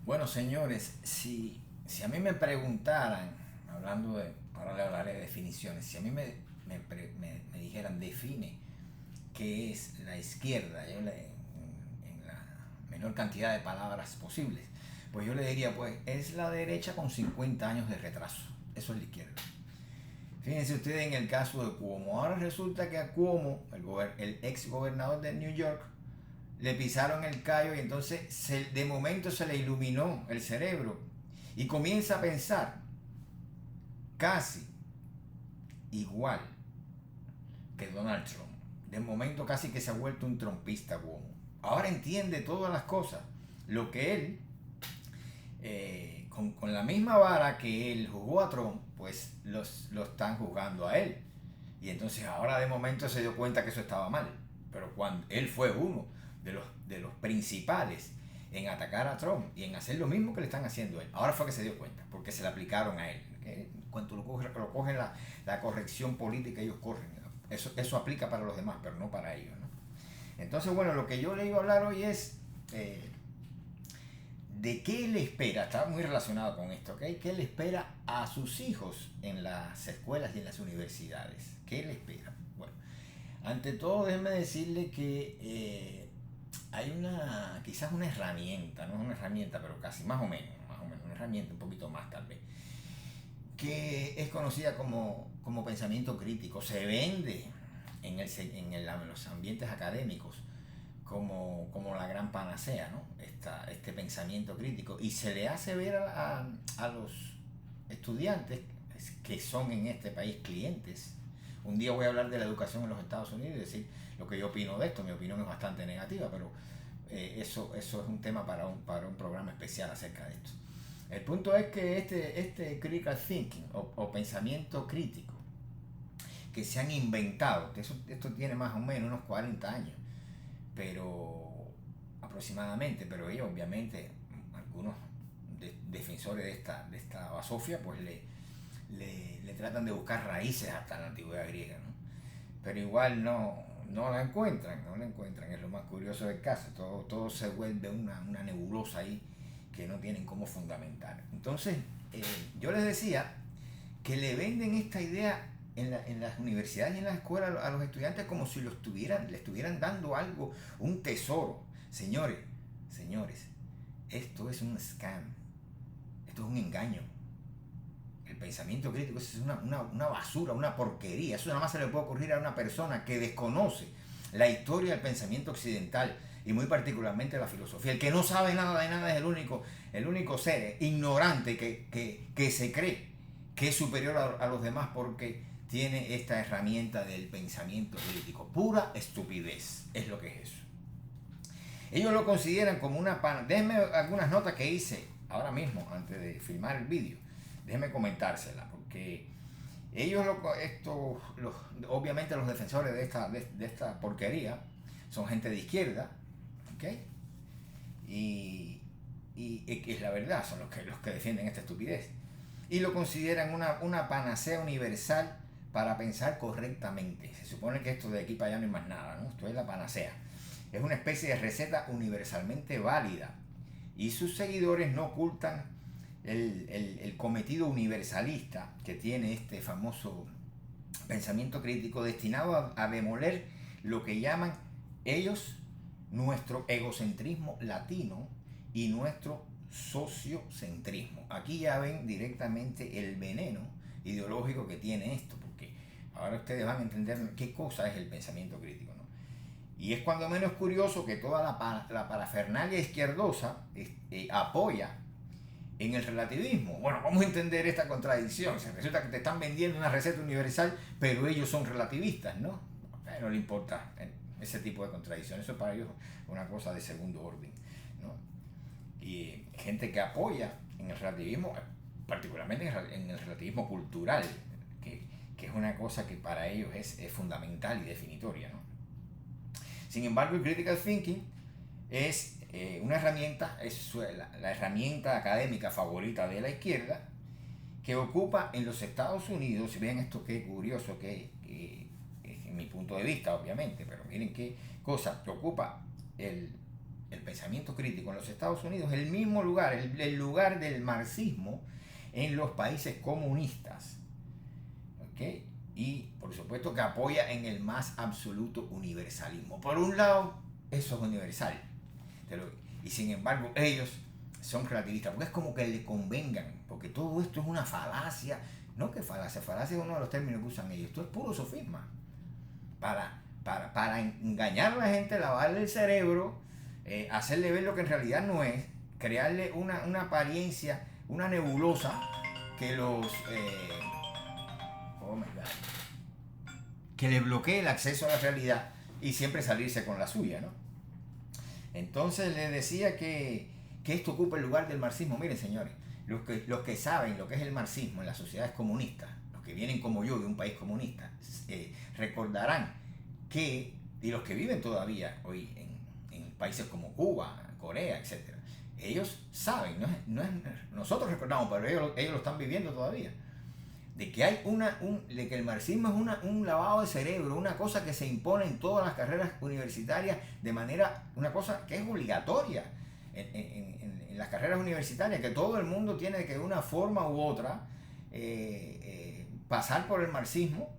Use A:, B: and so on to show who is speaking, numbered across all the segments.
A: Bueno, señores, si a mí me preguntaran, ahora le hablaré de definiciones, si a mí me dijeran define qué es la izquierda, en la menor cantidad de palabras posibles, pues yo le diría, pues es la derecha con 50 años de retraso, eso es la izquierda. Fíjense ustedes en el caso de Cuomo, ahora resulta que a Cuomo, el ex gobernador de New York, le pisaron el callo y entonces de momento se le iluminó el cerebro y comienza a pensar casi igual que Donald Trump. De momento casi que se ha vuelto un trumpista Cuomo. Ahora entiende todas las cosas. Lo que él, con la misma vara que él jugó a Trump, pues lo están juzgando a él. Y entonces ahora de momento se dio cuenta que eso estaba mal. Pero cuando él fue uno de los principales en atacar a Trump y en hacer lo mismo que le están haciendo a él. Ahora fue que se dio cuenta, porque se le aplicaron a él. Cuando lo cogen la corrección política, ellos corren. Eso aplica para los demás, pero no para ellos, ¿no? Entonces, bueno, lo que yo le iba a hablar hoy es de qué le espera, está muy relacionado con esto, ¿ok? ¿Qué le espera a sus hijos en las escuelas y en las universidades? ¿Qué le espera? Bueno, ante todo, déjeme decirle que hay quizás una herramienta, no es una herramienta, pero casi más o menos, una herramienta un poquito más tal vez, que es conocida como pensamiento crítico. Se vende en los ambientes académicos como la gran panacea, ¿no? Este pensamiento crítico. Y se le hace ver a los estudiantes que son en este país clientes. Un día voy a hablar de la educación en los Estados Unidos y decir lo que yo opino de esto. Mi opinión es bastante negativa, pero eso es un tema para un programa especial acerca de esto. El punto es que este critical thinking o pensamiento crítico que se han inventado, que esto tiene más o menos unos 40 años, pero aproximadamente, pero ellos obviamente, algunos defensores de esta basofia, pues le tratan de buscar raíces hasta la antigüedad griega, ¿no? Pero igual no la encuentran, es lo más curioso del caso, todo se vuelve una nebulosa ahí que no tienen cómo fundamentar. Entonces, yo les decía que le venden esta idea en las universidades y en las escuelas a los estudiantes como si le estuvieran dando algo, un tesoro. Señores, esto es un scam, esto es un engaño. El pensamiento crítico es una basura, una porquería. Eso nada más se le puede ocurrir a una persona que desconoce la historia del pensamiento occidental y muy particularmente la filosofía. El que no sabe nada de nada es el único ser ignorante que se cree que es superior a los demás porque tiene esta herramienta del pensamiento crítico. Pura estupidez es lo que es eso. Ellos lo consideran como una pana. Déjenme algunas notas que hice ahora mismo antes de filmar el vídeo. Déjenme comentárselas porque ellos, obviamente los defensores de esta porquería son gente de izquierda, ¿ok? Y es la verdad, son los que defienden esta estupidez. Y lo consideran una panacea universal para pensar correctamente. Se supone que esto de aquí para allá no hay más nada, ¿no? Esto es la panacea. Es una especie de receta universalmente válida. Y sus seguidores no ocultan el cometido universalista que tiene este famoso pensamiento crítico destinado a demoler lo que llaman ellos nuestro egocentrismo latino y nuestro sociocentrismo. Aquí ya ven directamente el veneno ideológico que tiene esto, porque ahora ustedes van a entender qué cosa es el pensamiento crítico, ¿no? Y es cuando menos curioso que toda la parafernalia izquierdosa apoya en el relativismo. Bueno, vamos a entender esta contradicción. Se resulta que te están vendiendo una receta universal, pero ellos son relativistas, ¿no? No le importa ese tipo de contradicción. Eso para ellos es una cosa de segundo orden, ¿no? Y gente que apoya en el relativismo, particularmente en el relativismo cultural, que es una cosa que para ellos es fundamental y definitoria, ¿no? Sin embargo, el critical thinking es una herramienta, es la herramienta académica favorita de la izquierda, que ocupa en los Estados Unidos. Y vean esto, qué curioso, que es mi punto de vista, obviamente, pero miren qué cosa, que ocupa el pensamiento crítico en los Estados Unidos el mismo lugar, el lugar del marxismo en los países comunistas. ¿Okay? Y por supuesto que apoya en el más absoluto universalismo. Por un lado, eso es universal. Y sin embargo, ellos son relativistas, porque es como que le convengan, porque todo esto es una falacia. No que falacia es uno de los términos que usan ellos. Esto es puro sofisma. Para engañar a la gente, lavarle el cerebro, hacerle ver lo que en realidad no es, crearle una apariencia, una nebulosa que los... oh my God, que le bloquee el acceso a la realidad y siempre salirse con la suya, ¿no? Entonces les decía que esto ocupa el lugar del marxismo. Miren, señores, los que saben lo que es el marxismo en las sociedades comunistas, los que vienen como yo de un país comunista, recordarán que, y los que viven todavía hoy en países como Cuba, Corea, etc., ellos saben, nosotros recordamos, pero ellos lo están viviendo todavía, de que hay de que el marxismo es un lavado de cerebro, una cosa que se impone en todas las carreras universitarias de manera, una cosa que es obligatoria en las carreras universitarias, que todo el mundo tiene que de una forma u otra pasar por el marxismo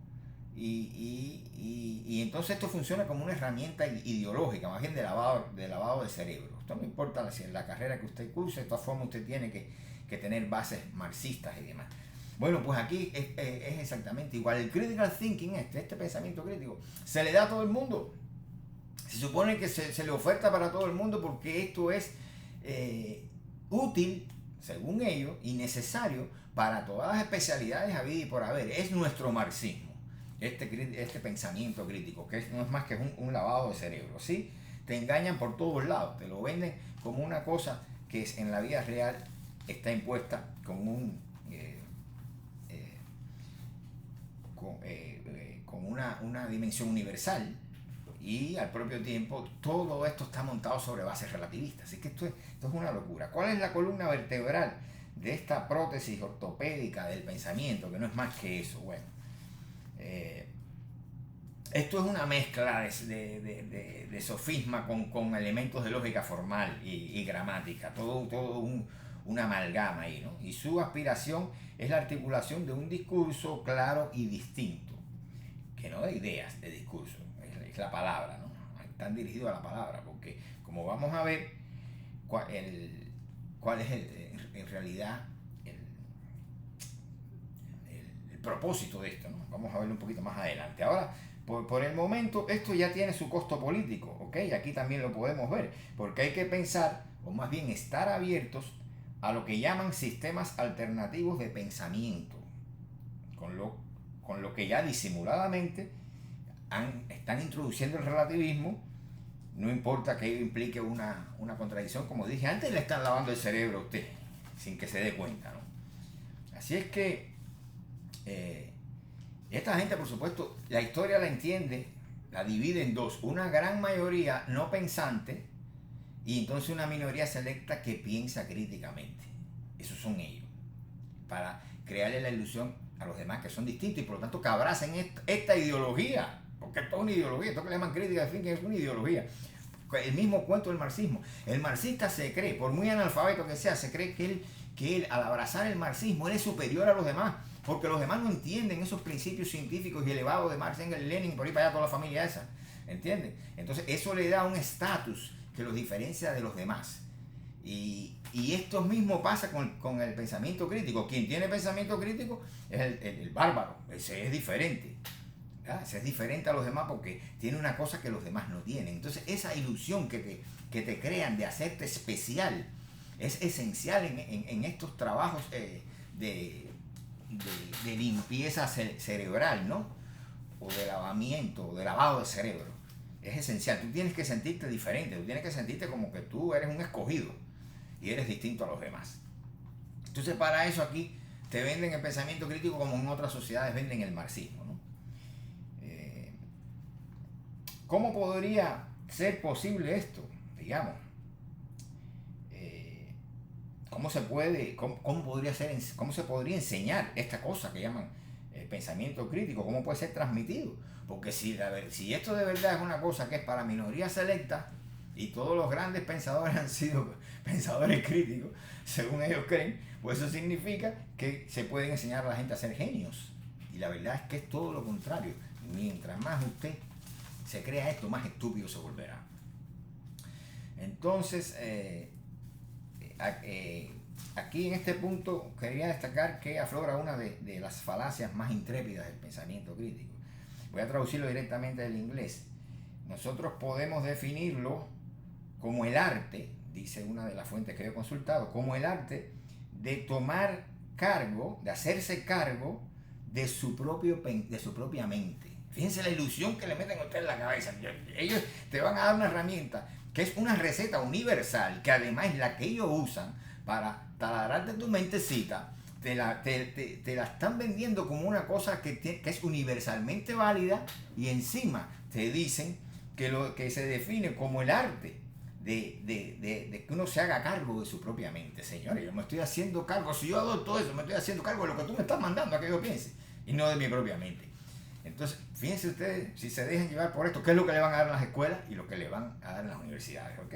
A: y entonces esto funciona como una herramienta ideológica, más bien de lavado de cerebro. Esto no importa si en la carrera que usted curse, de todas formas usted tiene que tener bases marxistas y demás. Bueno, pues aquí es exactamente igual. El critical thinking, este pensamiento crítico, se le da a todo el mundo. Se supone que se le oferta para todo el mundo porque esto es útil, según ellos, y necesario para todas las especialidades habidas y por haber. Es nuestro marxismo, este pensamiento crítico, que no es más que un lavado de cerebro, ¿sí? Te engañan por todos lados, te lo venden como una cosa que en la vida real está impuesta con una dimensión universal, y al propio tiempo todo esto está montado sobre bases relativistas. Así que esto es una locura. ¿Cuál es la columna vertebral de esta prótesis ortopédica del pensamiento, que no es más que eso? Bueno, esto es una mezcla de sofisma con elementos de lógica formal y gramática, todo una amalgama ahí, ¿no? Y su aspiración es la articulación de un discurso claro y distinto, que no de ideas, de discurso, es la palabra, ¿no? Están dirigidos a la palabra, porque como vamos a ver cuál es en realidad el propósito de esto, ¿no? Vamos a verlo un poquito más adelante. Ahora, por el momento, esto ya tiene su costo político, ¿ok? Aquí también lo podemos ver, porque hay que pensar, o más bien estar abiertos a lo que llaman sistemas alternativos de pensamiento, con lo que ya disimuladamente están introduciendo el relativismo. No importa que ello implique una contradicción, como dije antes, le están lavando el cerebro a usted sin que se dé cuenta, ¿no? Así es que esta gente, por supuesto, la historia la entiende, la divide en dos: una gran mayoría no pensante y entonces una minoría selecta que piensa críticamente. Esos son ellos, para crearle la ilusión a los demás que son distintos y por lo tanto que abracen esta ideología, porque esto es una ideología, esto que le llaman crítica de fin, que es una ideología. El mismo cuento del marxismo. El marxista se cree, por muy analfabeto que sea, se cree que él al abrazar el marxismo, él es superior a los demás, porque los demás no entienden esos principios científicos y elevados de Marx, Engels, Lenin, por ahí para allá toda la familia esa, ¿entienden? Entonces eso le da un estatus que los diferencia de los demás. Y esto mismo pasa con el pensamiento crítico. Quien tiene pensamiento crítico es el bárbaro, ese es diferente. Ese es diferente a los demás porque tiene una cosa que los demás no tienen. Entonces esa ilusión que te crean de hacerte especial es esencial en estos trabajos de limpieza cerebral, ¿no? O de lavamiento, o de lavado de cerebro. Es esencial. Tú tienes que sentirte diferente, tú tienes que sentirte como que tú eres un escogido y eres distinto a los demás. Entonces, para eso aquí te venden el pensamiento crítico como en otras sociedades venden el marxismo, ¿no? ¿Cómo podría ser posible esto? Digamos, ¿cómo se podría enseñar esta cosa que llaman pensamiento crítico? ¿Cómo puede ser transmitido? Porque si esto de verdad es una cosa que es para minorías selectas y todos los grandes pensadores han sido pensadores críticos, según ellos creen, pues eso significa que se pueden enseñar a la gente a ser genios. Y la verdad es que es todo lo contrario. Mientras más usted se crea esto, más estúpido se volverá. Entonces, aquí en este punto quería destacar que aflora una de las falacias más intrépidas del pensamiento crítico. Voy a traducirlo directamente del inglés. Nosotros podemos definirlo como el arte, dice una de las fuentes que yo he consultado, como el arte de tomar cargo, de hacerse cargo de su propia mente. Fíjense la ilusión que le meten a usted en la cabeza. Ellos te van a dar una herramienta que es una receta universal, que además es la que ellos usan para taladrarte tu mentecita. Te la están vendiendo como una cosa que es universalmente válida, y encima te dicen que lo que se define como el arte de que uno se haga cargo de su propia mente. Señores, yo me estoy haciendo cargo, si yo adopto eso, me estoy haciendo cargo de lo que tú me estás mandando a que yo piense, y no de mi propia mente. Entonces, fíjense ustedes, si se dejan llevar por esto, qué es lo que le van a dar en las escuelas y lo que le van a dar en las universidades, ¿ok?